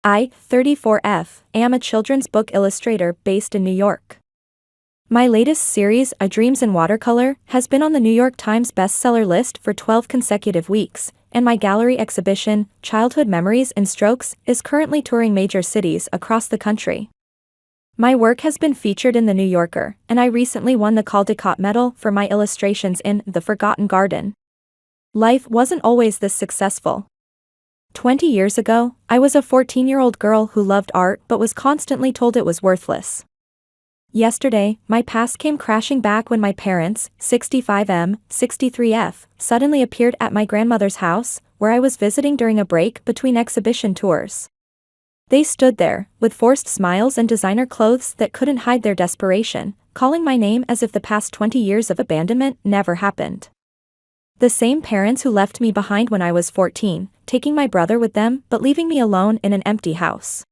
I, 34F, am a children's book illustrator based in New York. My latest series, A Dreams in Watercolor, has been on the New York Times bestseller list for 12 consecutive weeks, and my gallery exhibition, Childhood Memories in Strokes, is currently touring major cities across the country. My work has been featured in The New Yorker, and I recently won the Caldecott Medal for my illustrations in The Forgotten Garden. Life wasn't always this successful. 20 years ago, I was a 14-year-old girl who loved art but was constantly told it was worthless. Yesterday, my past came crashing back when my parents, 65M, 63F, suddenly appeared at my grandmother's house, where I was visiting during a break between exhibition tours. They stood there, with forced smiles and designer clothes that couldn't hide their desperation, calling my name as if the past 20 years of abandonment never happened. The same parents who left me behind when I was 14, taking my brother with them but leaving me alone in an empty house.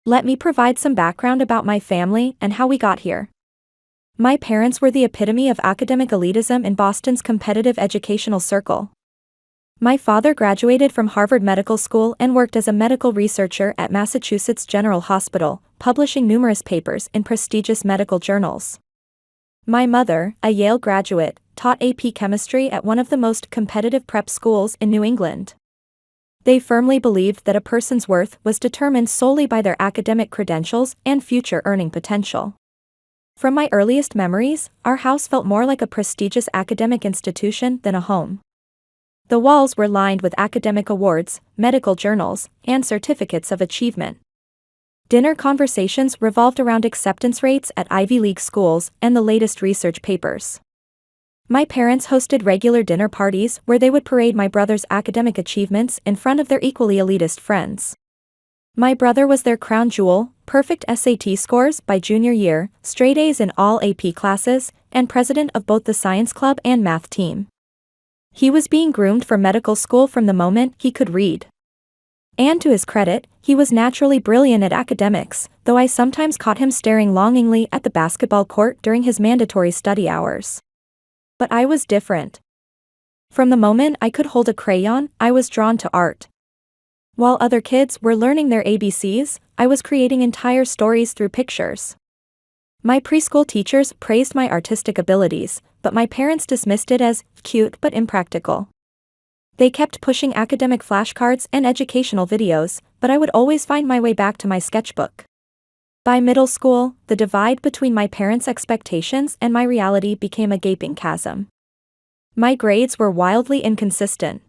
Let me provide some background about my family and how we got here. My parents were the epitome of academic elitism in Boston's competitive educational circle. My father graduated from Harvard Medical School and worked as a medical researcher at Massachusetts General Hospital, publishing numerous papers in prestigious medical journals. My mother, a Yale graduate, taught AP chemistry at one of the most competitive prep schools in New England. They firmly believed that a person's worth was determined solely by their academic credentials and future earning potential. From my earliest memories, our house felt more like a prestigious academic institution than a home. The walls were lined with academic awards, medical journals, and certificates of achievement. Dinner conversations revolved around acceptance rates at Ivy League schools and the latest research papers. My parents hosted regular dinner parties where they would parade my brother's academic achievements in front of their equally elitist friends. My brother was their crown jewel, perfect SAT scores by junior year, straight A's in all AP classes, and president of both the science club and math team. He was being groomed for medical school from the moment he could read. And to his credit, he was naturally brilliant at academics, though I sometimes caught him staring longingly at the basketball court during his mandatory study hours. But I was different. From the moment I could hold a crayon, I was drawn to art. While other kids were learning their ABCs, I was creating entire stories through pictures. My preschool teachers praised my artistic abilities, but my parents dismissed it as cute but impractical. They kept pushing academic flashcards and educational videos, but I would always find my way back to my sketchbook. By middle school, the divide between my parents' expectations and my reality became a gaping chasm. My grades were wildly inconsistent.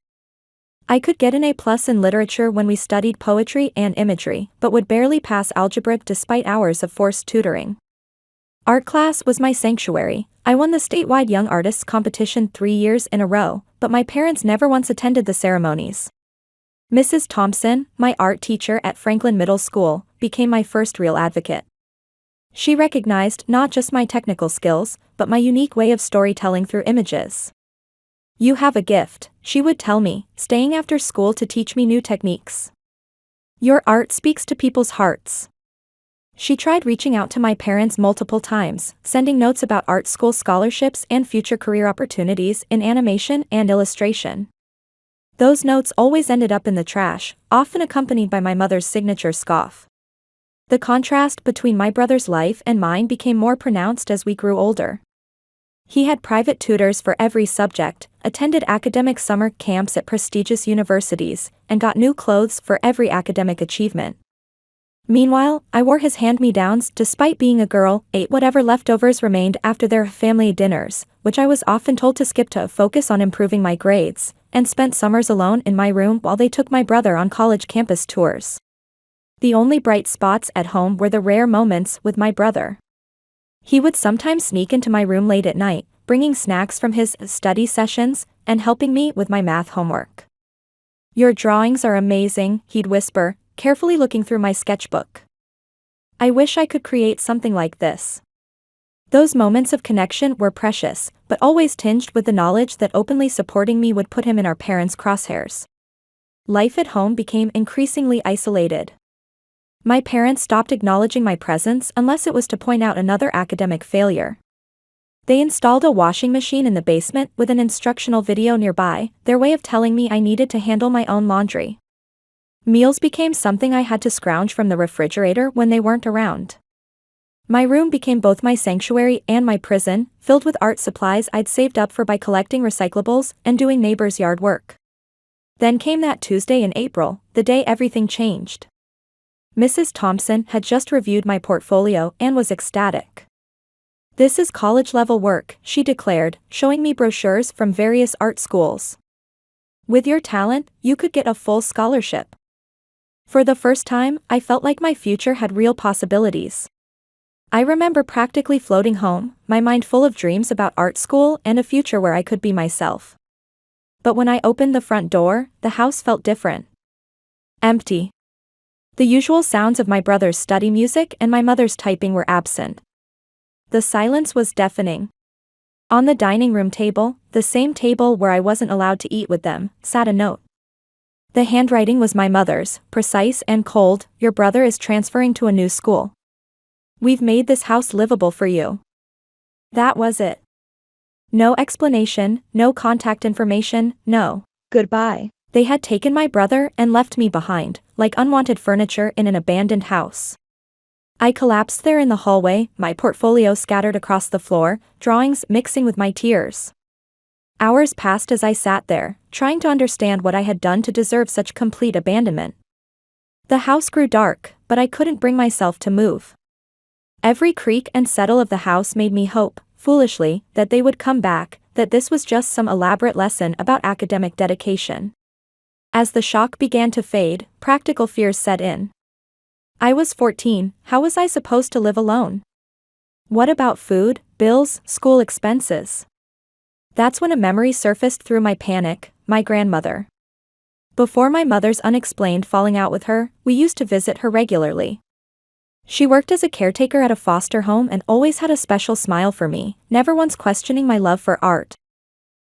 I could get an A+ in literature when we studied poetry and imagery, but would barely pass algebra despite hours of forced tutoring. Art class was my sanctuary. I won the statewide Young Artists competition 3 years in a row, but my parents never once attended the ceremonies. Mrs. Thompson, my art teacher at Franklin Middle School, became my first real advocate. She recognized not just my technical skills, but my unique way of storytelling through images. "You have a gift," she would tell me, staying after school to teach me new techniques. "Your art speaks to people's hearts." She tried reaching out to my parents multiple times, sending notes about art school scholarships and future career opportunities in animation and illustration. Those notes always ended up in the trash, often accompanied by my mother's signature scoff. The contrast between my brother's life and mine became more pronounced as we grew older. He had private tutors for every subject, attended academic summer camps at prestigious universities, and got new clothes for every academic achievement. Meanwhile, I wore his hand-me-downs despite being a girl, ate whatever leftovers remained after their family dinners, which I was often told to skip to focus on improving my grades, and spent summers alone in my room while they took my brother on college campus tours. The only bright spots at home were the rare moments with my brother. He would sometimes sneak into my room late at night, bringing snacks from his study sessions, and helping me with my math homework. "Your drawings are amazing," he'd whisper, carefully looking through my sketchbook. I wish I could create something like this. Those moments of connection were precious, but always tinged with the knowledge that openly supporting me would put him in our parents' crosshairs. Life at home became increasingly isolated. My parents stopped acknowledging my presence unless it was to point out another academic failure. They installed a washing machine in the basement with an instructional video nearby, their way of telling me I needed to handle my own laundry. Meals became something I had to scrounge from the refrigerator when they weren't around. My room became both my sanctuary and my prison, filled with art supplies I'd saved up for by collecting recyclables and doing neighbors' yard work. Then came that Tuesday in April, the day everything changed. Mrs. Thompson had just reviewed my portfolio and was ecstatic. "This is college-level work," she declared, showing me brochures from various art schools. "With your talent, you could get a full scholarship." For the first time, I felt like my future had real possibilities. I remember practically floating home, my mind full of dreams about art school and a future where I could be myself. But when I opened the front door, the house felt different. Empty. The usual sounds of my brother's study music and my mother's typing were absent. The silence was deafening. On the dining room table, the same table where I wasn't allowed to eat with them, sat a note. The handwriting was my mother's, precise and cold. "Your brother is transferring to a new school. We've made this house livable for you." That was it. No explanation, no contact information, no goodbye. They had taken my brother and left me behind, like unwanted furniture in an abandoned house. I collapsed there in the hallway, my portfolio scattered across the floor, drawings mixing with my tears. Hours passed as I sat there, trying to understand what I had done to deserve such complete abandonment. The house grew dark, but I couldn't bring myself to move. Every creak and settle of the house made me hope, foolishly, that they would come back, that this was just some elaborate lesson about academic dedication. As the shock began to fade, practical fears set in. I was 14, how was I supposed to live alone? What about food, bills, school expenses? That's when a memory surfaced through my panic: my grandmother. Before my mother's unexplained falling out with her, we used to visit her regularly. She worked as a caretaker at a foster home and always had a special smile for me, never once questioning my love for art.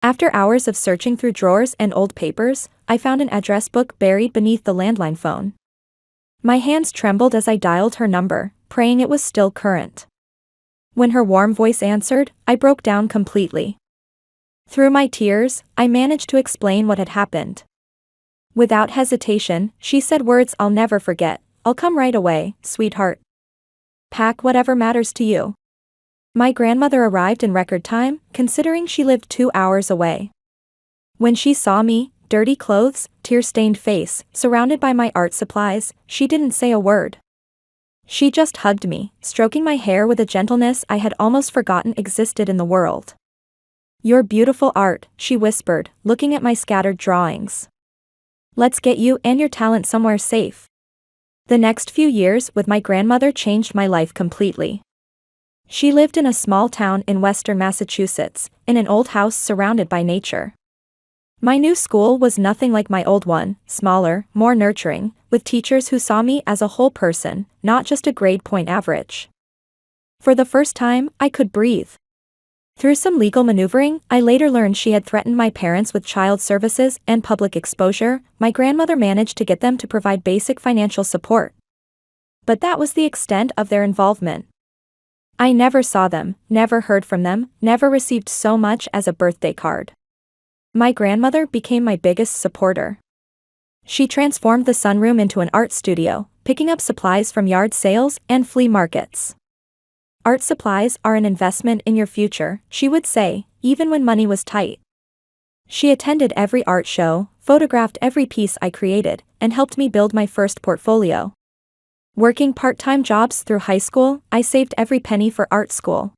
After hours of searching through drawers and old papers, I found an address book buried beneath the landline phone. My hands trembled as I dialed her number, praying it was still current. When her warm voice answered, I broke down completely. Through my tears, I managed to explain what had happened. Without hesitation, she said words I'll never forget: "I'll come right away, sweetheart. Pack whatever matters to you." My grandmother arrived in record time, considering she lived 2 hours away. When she saw me, dirty clothes, tear-stained face, surrounded by my art supplies, she didn't say a word. She just hugged me, stroking my hair with a gentleness I had almost forgotten existed in the world. "Your beautiful art," she whispered, looking at my scattered drawings. "Let's get you and your talent somewhere safe." The next few years with my grandmother changed my life completely. She lived in a small town in western Massachusetts, in an old house surrounded by nature. My new school was nothing like my old one, smaller, more nurturing, with teachers who saw me as a whole person, not just a grade point average. For the first time, I could breathe. Through some legal maneuvering, I later learned she had threatened my parents with child services and public exposure. My grandmother managed to get them to provide basic financial support. But that was the extent of their involvement. I never saw them, never heard from them, never received so much as a birthday card. My grandmother became my biggest supporter. She transformed the sunroom into an art studio, picking up supplies from yard sales and flea markets. "Art supplies are an investment in your future," she would say, even when money was tight. She attended every art show, photographed every piece I created, and helped me build my first portfolio. Working part-time jobs through high school, I saved every penny for art school.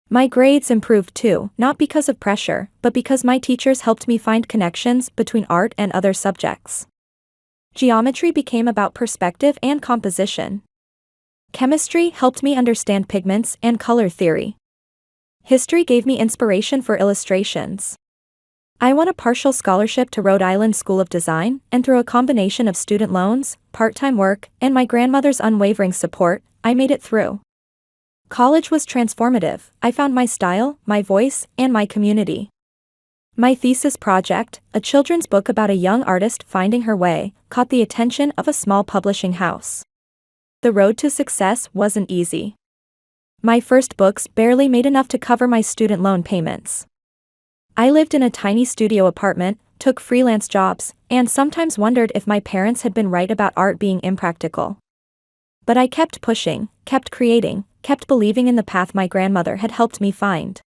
My grades improved too, not because of pressure, but because my teachers helped me find connections between art and other subjects. Geometry became about perspective and composition. Chemistry helped me understand pigments and color theory. History gave me inspiration for illustrations. I won a partial scholarship to Rhode Island School of Design, and through a combination of student loans, part-time work, and my grandmother's unwavering support, I made it through. College was transformative. I found my style, my voice, and my community. My thesis project, a children's book about a young artist finding her way, caught the attention of a small publishing house. The road to success wasn't easy. My first books barely made enough to cover my student loan payments. I lived in a tiny studio apartment, took freelance jobs, and sometimes wondered if my parents had been right about art being impractical. But I kept pushing, kept creating, kept believing in the path my grandmother had helped me find.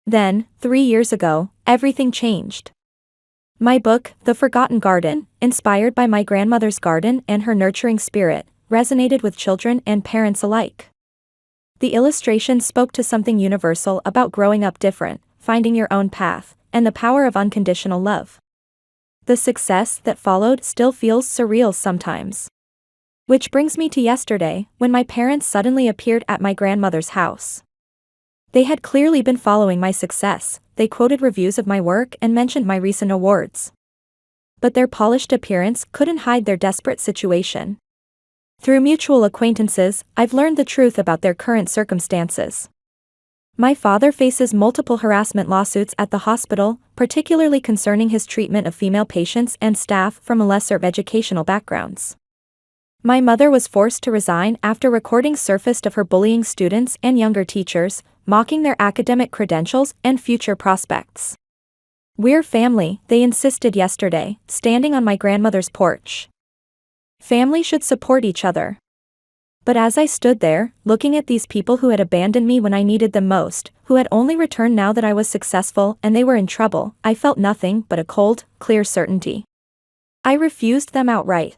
Then, 3 years ago, everything changed. My book, The Forgotten Garden, inspired by my grandmother's garden and her nurturing spirit, resonated with children and parents alike. The illustrations spoke to something universal about growing up different, finding your own path, and the power of unconditional love. The success that followed still feels surreal sometimes. Which brings me to yesterday, when my parents suddenly appeared at my grandmother's house. They had clearly been following my success, they quoted reviews of my work and mentioned my recent awards. But their polished appearance couldn't hide their desperate situation. Through mutual acquaintances, I've learned the truth about their current circumstances. My father faces multiple harassment lawsuits at the hospital, particularly concerning his treatment of female patients and staff from lesser educational backgrounds. My mother was forced to resign after recordings surfaced of her bullying students and younger teachers, mocking their academic credentials and future prospects. "We're family," they insisted yesterday, standing on my grandmother's porch. Family should support each other. But as I stood there, looking at these people who had abandoned me when I needed them most, who had only returned now that I was successful and they were in trouble, I felt nothing but a cold, clear certainty. I refused them outright.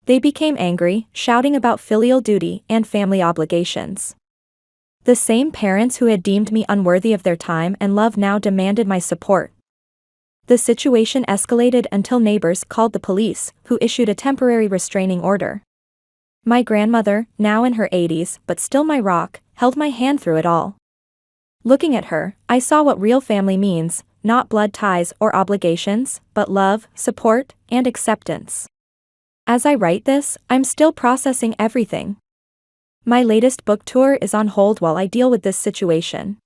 They became angry, shouting about filial duty and family obligations. The same parents who had deemed me unworthy of their time and love now demanded my support. The situation escalated until neighbors called the police, who issued a temporary restraining order. My grandmother, now in her 80s but still my rock, held my hand through it all. Looking at her, I saw what real family means, not blood ties or obligations, but love, support, and acceptance. As I write this, I'm still processing everything. My latest book tour is on hold while I deal with this situation.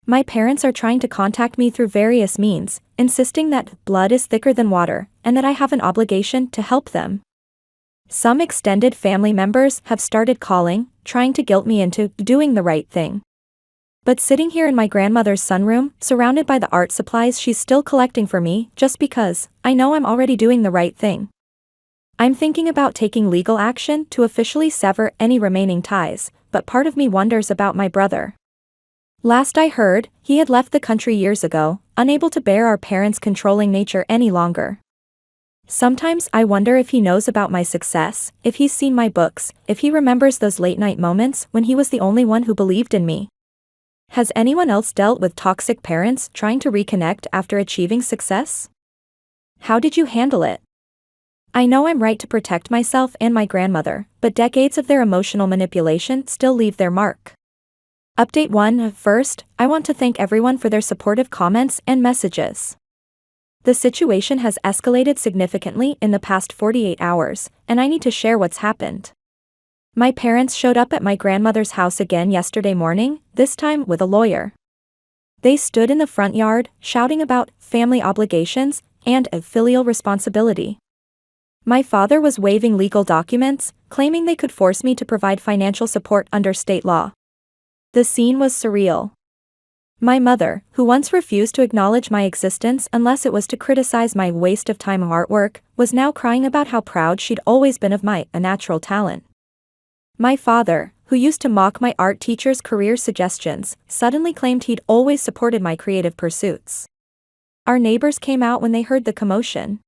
My parents are trying to contact me through various means, insisting that blood is thicker than water, and that I have an obligation to help them. Some extended family members have started calling, trying to guilt me into doing the right thing. But sitting here in my grandmother's sunroom, surrounded by the art supplies she's still collecting for me, just because, I know I'm already doing the right thing. I'm thinking about taking legal action to officially sever any remaining ties, but part of me wonders about my brother. Last I heard, he had left the country years ago, unable to bear our parents' controlling nature any longer. Sometimes I wonder if he knows about my success, if he's seen my books, if he remembers those late-night moments when he was the only one who believed in me. Has anyone else dealt with toxic parents trying to reconnect after achieving success? How did you handle it? I know I'm right to protect myself and my grandmother, but decades of their emotional manipulation still leave their mark. Update 1. First, I want to thank everyone for their supportive comments and messages. The situation has escalated significantly in the past 48 hours, and I need to share what's happened. My parents showed up at my grandmother's house again yesterday morning, this time with a lawyer. They stood in the front yard, shouting about family obligations and a filial responsibility. My father was waving legal documents, claiming they could force me to provide financial support under state law. The scene was surreal. My mother, who once refused to acknowledge my existence unless it was to criticize my waste of time artwork, was now crying about how proud she'd always been of my natural talent. My father, who used to mock my art teacher's career suggestions, suddenly claimed he'd always supported my creative pursuits. Our neighbors came out when they heard the commotion.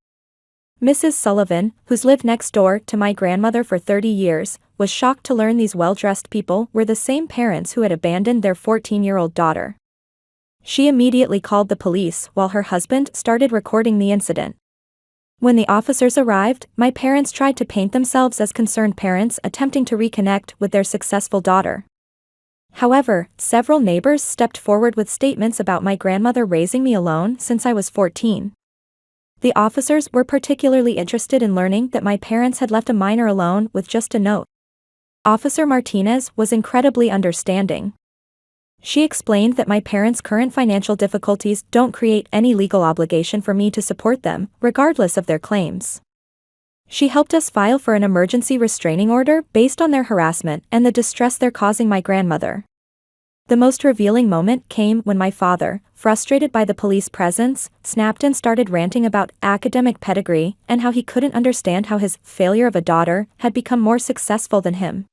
Mrs. Sullivan, who's lived next door to my grandmother for 30 years, was shocked to learn these well-dressed people were the same parents who had abandoned their 14-year-old daughter. She immediately called the police while her husband started recording the incident. When the officers arrived, my parents tried to paint themselves as concerned parents attempting to reconnect with their successful daughter. However, several neighbors stepped forward with statements about my grandmother raising me alone since I was 14. The officers were particularly interested in learning that my parents had left a minor alone with just a note. Officer Martinez was incredibly understanding. She explained that my parents' current financial difficulties don't create any legal obligation for me to support them, regardless of their claims. She helped us file for an emergency restraining order based on their harassment and the distress they're causing my grandmother. The most revealing moment came when my father, frustrated by the police presence, snapped and started ranting about academic pedigree and how he couldn't understand how his failure of a daughter had become more successful than him.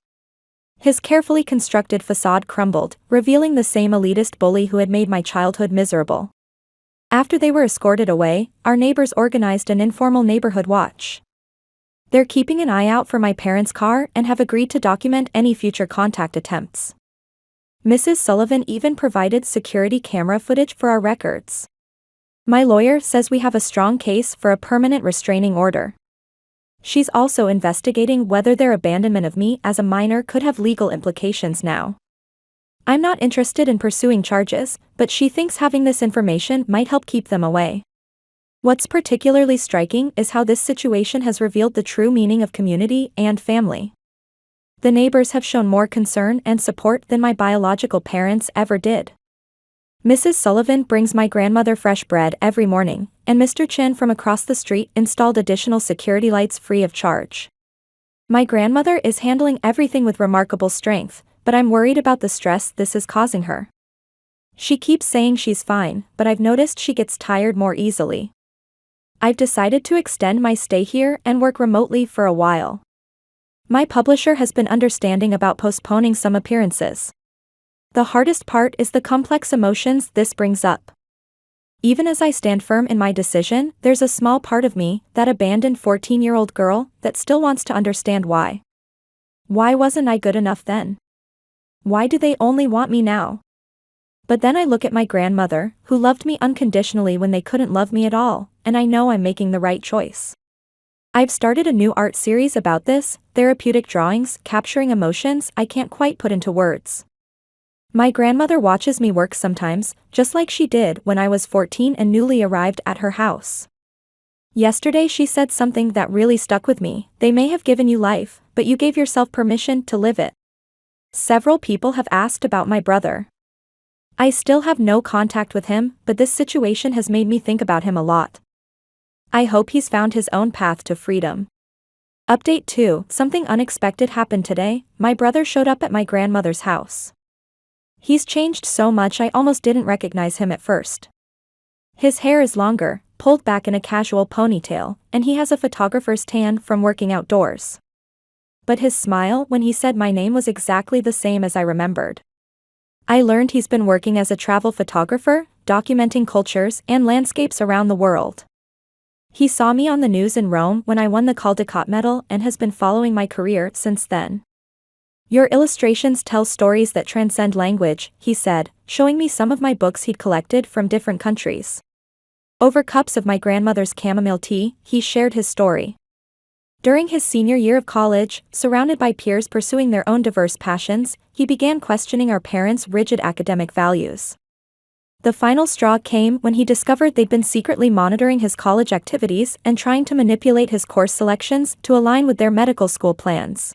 His carefully constructed facade crumbled, revealing the same elitist bully who had made my childhood miserable. After they were escorted away, our neighbors organized an informal neighborhood watch. They're keeping an eye out for my parents' car and have agreed to document any future contact attempts. Mrs. Sullivan even provided security camera footage for our records. My lawyer says we have a strong case for a permanent restraining order. She's also investigating whether their abandonment of me as a minor could have legal implications now. I'm not interested in pursuing charges, but she thinks having this information might help keep them away. What's particularly striking is how this situation has revealed the true meaning of community and family. The neighbors have shown more concern and support than my biological parents ever did. Mrs. Sullivan brings my grandmother fresh bread every morning, and Mr. Chen from across the street installed additional security lights free of charge. My grandmother is handling everything with remarkable strength, but I'm worried about the stress this is causing her. She keeps saying she's fine, but I've noticed she gets tired more easily. I've decided to extend my stay here and work remotely for a while. My publisher has been understanding about postponing some appearances. The hardest part is the complex emotions this brings up. Even as I stand firm in my decision, there's a small part of me, that abandoned 14-year-old girl, that still wants to understand why. Why wasn't I good enough then? Why do they only want me now? But then I look at my grandmother, who loved me unconditionally when they couldn't love me at all, and I know I'm making the right choice. I've started a new art series about this, therapeutic drawings capturing emotions I can't quite put into words. My grandmother watches me work sometimes, just like she did when I was 14 and newly arrived at her house. Yesterday she said something that really stuck with me: they may have given you life, but you gave yourself permission to live it. Several people have asked about my brother. I still have no contact with him, but this situation has made me think about him a lot. I hope he's found his own path to freedom. Update 2: something unexpected happened today. My brother showed up at my grandmother's house. He's changed so much I almost didn't recognize him at first. His hair is longer, pulled back in a casual ponytail, and he has a photographer's tan from working outdoors. But his smile when he said my name was exactly the same as I remembered. I learned he's been working as a travel photographer, documenting cultures and landscapes around the world. He saw me on the news in Rome when I won the Caldecott medal and has been following my career since then. Your illustrations tell stories that transcend language, he said, showing me some of my books he'd collected from different countries. Over cups of my grandmother's chamomile tea, he shared his story. During his senior year of college, surrounded by peers pursuing their own diverse passions, he began questioning our parents' rigid academic values. The final straw came when he discovered they'd been secretly monitoring his college activities and trying to manipulate his course selections to align with their medical school plans.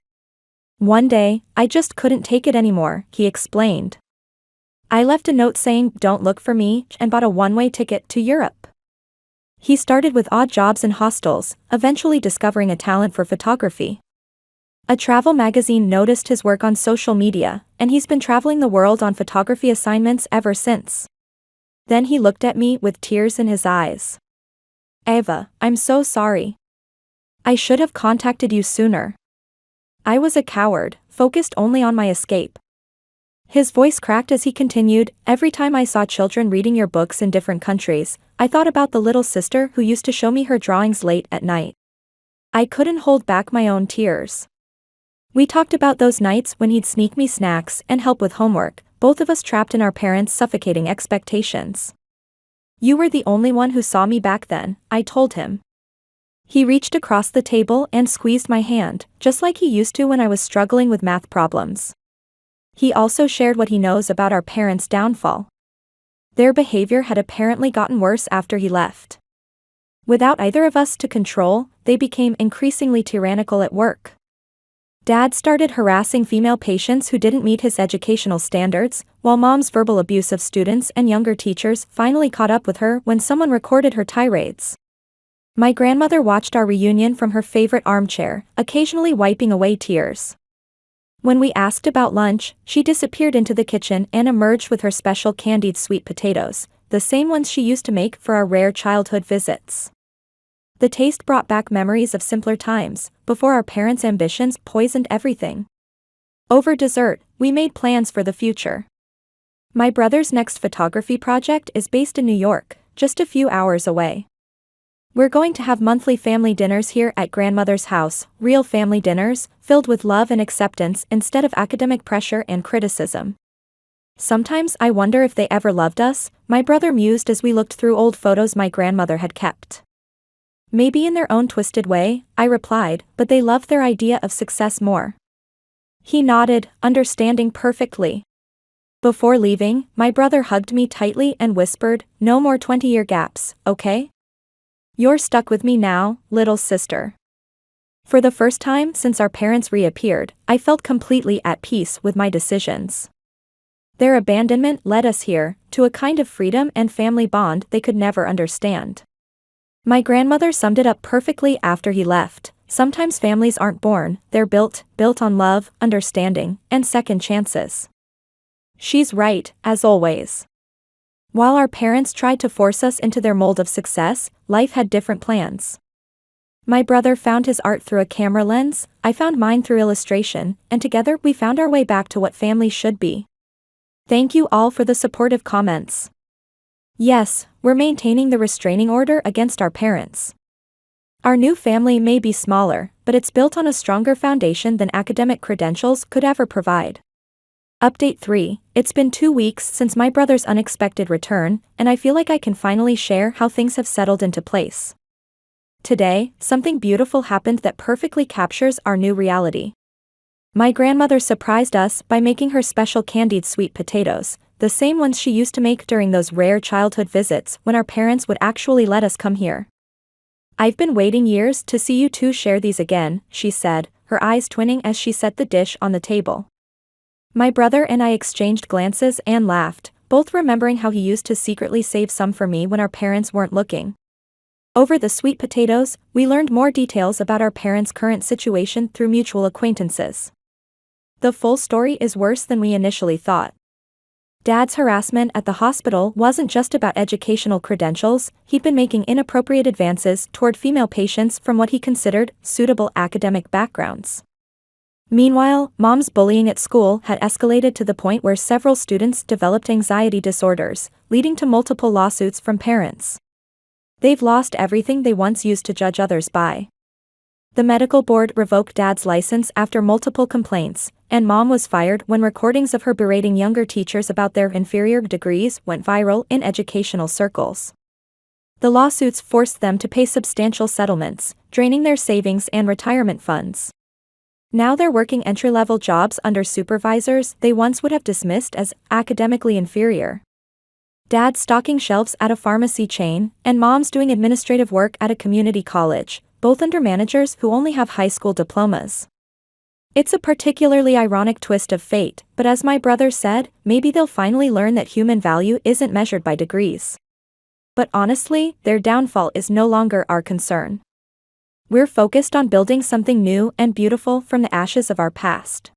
One day, I just couldn't take it anymore, he explained. I left a note saying, "Don't look for me," and bought a one-way ticket to Europe. He started with odd jobs in hostels, eventually discovering a talent for photography. A travel magazine noticed his work on social media, and he's been traveling the world on photography assignments ever since. Then he looked at me with tears in his eyes. "Eva, I'm so sorry. I should have contacted you sooner. I was a coward, focused only on my escape." His voice cracked as he continued, "Every time I saw children reading your books in different countries, I thought about the little sister who used to show me her drawings late at night. I couldn't hold back my own tears." We talked about those nights when he'd sneak me snacks and help with homework, both of us trapped in our parents' suffocating expectations. "You were the only one who saw me back then," I told him. He reached across the table and squeezed my hand, just like he used to when I was struggling with math problems. He also shared what he knows about our parents' downfall. Their behavior had apparently gotten worse after he left. Without either of us to control, they became increasingly tyrannical at work. Dad started harassing female patients who didn't meet his educational standards, while Mom's verbal abuse of students and younger teachers finally caught up with her when someone recorded her tirades. My grandmother watched our reunion from her favorite armchair, occasionally wiping away tears. When we asked about lunch, she disappeared into the kitchen and emerged with her special candied sweet potatoes, the same ones she used to make for our rare childhood visits. The taste brought back memories of simpler times, before our parents' ambitions poisoned everything. Over dessert, we made plans for the future. My brother's next photography project is based in New York, just a few hours away. We're going to have monthly family dinners here at grandmother's house, real family dinners, filled with love and acceptance instead of academic pressure and criticism. Sometimes I wonder if they ever loved us, my brother mused as we looked through old photos my grandmother had kept. Maybe in their own twisted way, I replied, but they loved their idea of success more. He nodded, understanding perfectly. Before leaving, my brother hugged me tightly and whispered, "No more 20-year gaps, okay? You're stuck with me now, little sister." For the first time since our parents reappeared, I felt completely at peace with my decisions. Their abandonment led us here, to a kind of freedom and family bond they could never understand. My grandmother summed it up perfectly after he left. Sometimes families aren't born, they're built on love, understanding, and second chances. She's right, as always. While our parents tried to force us into their mold of success, life had different plans. My brother found his art through a camera lens, I found mine through illustration, and together we found our way back to what family should be. Thank you all for the supportive comments. Yes, we're maintaining the restraining order against our parents. Our new family may be smaller, but it's built on a stronger foundation than academic credentials could ever provide. Update 3. It's been 2 weeks since my brother's unexpected return, and I feel like I can finally share how things have settled into place. Today, something beautiful happened that perfectly captures our new reality. My grandmother surprised us by making her special candied sweet potatoes, the same ones she used to make during those rare childhood visits when our parents would actually let us come here. "I've been waiting years to see you two share these again," she said, her eyes twinning as she set the dish on the table. My brother and I exchanged glances and laughed, both remembering how he used to secretly save some for me when our parents weren't looking. Over the sweet potatoes, we learned more details about our parents' current situation through mutual acquaintances. The full story is worse than we initially thought. Dad's harassment at the hospital wasn't just about educational credentials, he'd been making inappropriate advances toward female patients from what he considered suitable academic backgrounds. Meanwhile, Mom's bullying at school had escalated to the point where several students developed anxiety disorders, leading to multiple lawsuits from parents. They've lost everything they once used to judge others by. The medical board revoked Dad's license after multiple complaints, and Mom was fired when recordings of her berating younger teachers about their inferior degrees went viral in educational circles. The lawsuits forced them to pay substantial settlements, draining their savings and retirement funds. Now they're working entry-level jobs under supervisors they once would have dismissed as academically inferior. Dad's stocking shelves at a pharmacy chain, and Mom's doing administrative work at a community college, both under managers who only have high school diplomas. It's a particularly ironic twist of fate, but as my brother said, maybe they'll finally learn that human value isn't measured by degrees. But honestly, their downfall is no longer our concern. We're focused on building something new and beautiful from the ashes of our past.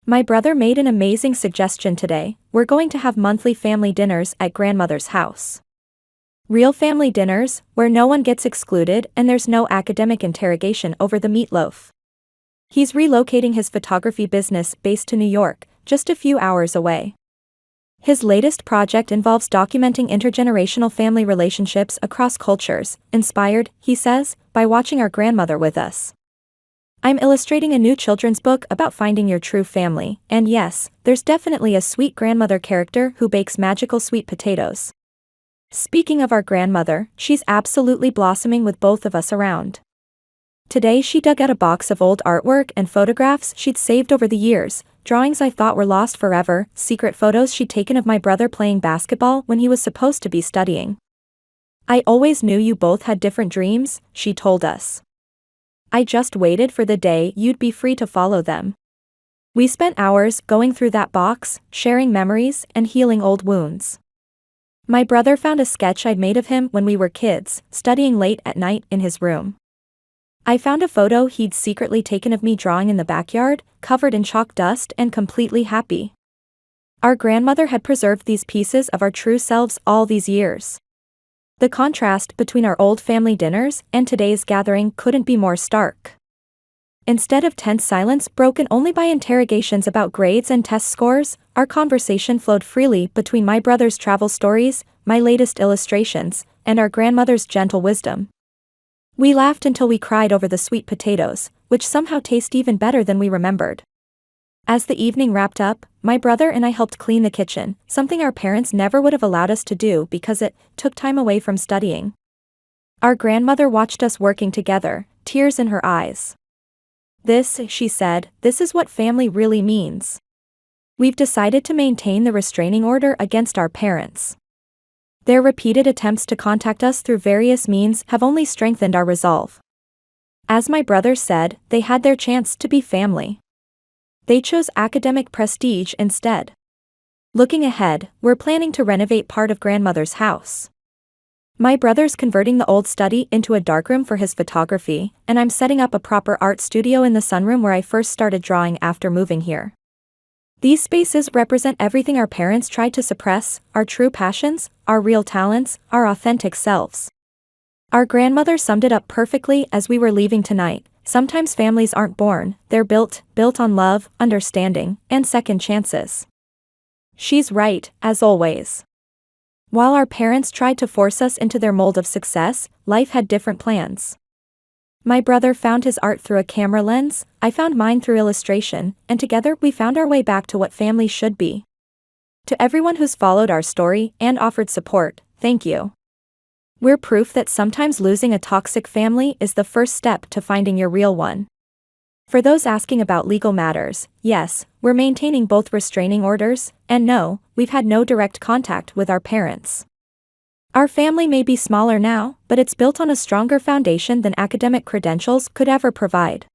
My brother made an amazing suggestion today. We're going to have monthly family dinners at grandmother's house. Real family dinners, where no one gets excluded and there's no academic interrogation over the meatloaf. He's relocating his photography business based to New York, just a few hours away. His latest project involves documenting intergenerational family relationships across cultures, inspired, he says, by watching our grandmother with us. "I'm illustrating a new children's book about finding your true family, and yes, there's definitely a sweet grandmother character who bakes magical sweet potatoes." Speaking of our grandmother, she's absolutely blossoming with both of us around. Today she dug out a box of old artwork and photographs she'd saved over the years, drawings I thought were lost forever, secret photos she'd taken of my brother playing basketball when he was supposed to be studying. "I always knew you both had different dreams," she told us. "I just waited for the day you'd be free to follow them." We spent hours going through that box, sharing memories and healing old wounds. My brother found a sketch I'd made of him when we were kids, studying late at night in his room. I found a photo he'd secretly taken of me drawing in the backyard, covered in chalk dust and completely happy. Our grandmother had preserved these pieces of our true selves all these years. The contrast between our old family dinners and today's gathering couldn't be more stark. Instead of tense silence broken only by interrogations about grades and test scores, our conversation flowed freely between my brother's travel stories, my latest illustrations, and our grandmother's gentle wisdom. We laughed until we cried over the sweet potatoes, which somehow taste even better than we remembered. As the evening wrapped up, my brother and I helped clean the kitchen, something our parents never would have allowed us to do because it took time away from studying. Our grandmother watched us working together, tears in her eyes. "This," she said, "this is what family really means. We've decided to maintain the restraining order against our parents. Their repeated attempts to contact us through various means have only strengthened our resolve." As my brother said, they had their chance to be family. They chose academic prestige instead. Looking ahead, we're planning to renovate part of grandmother's house. My brother's converting the old study into a darkroom for his photography, and I'm setting up a proper art studio in the sunroom where I first started drawing after moving here. These spaces represent everything our parents tried to suppress: our true passions, our real talents, our authentic selves. Our grandmother summed it up perfectly as we were leaving tonight. Sometimes families aren't born, they're built on love, understanding, and second chances. She's right, as always. While our parents tried to force us into their mold of success, life had different plans. My brother found his art through a camera lens, I found mine through illustration, and together we found our way back to what family should be. To everyone who's followed our story and offered support, thank you. We're proof that sometimes losing a toxic family is the first step to finding your real one. For those asking about legal matters, yes, we're maintaining both restraining orders, and no, we've had no direct contact with our parents. Our family may be smaller now, but it's built on a stronger foundation than academic credentials could ever provide.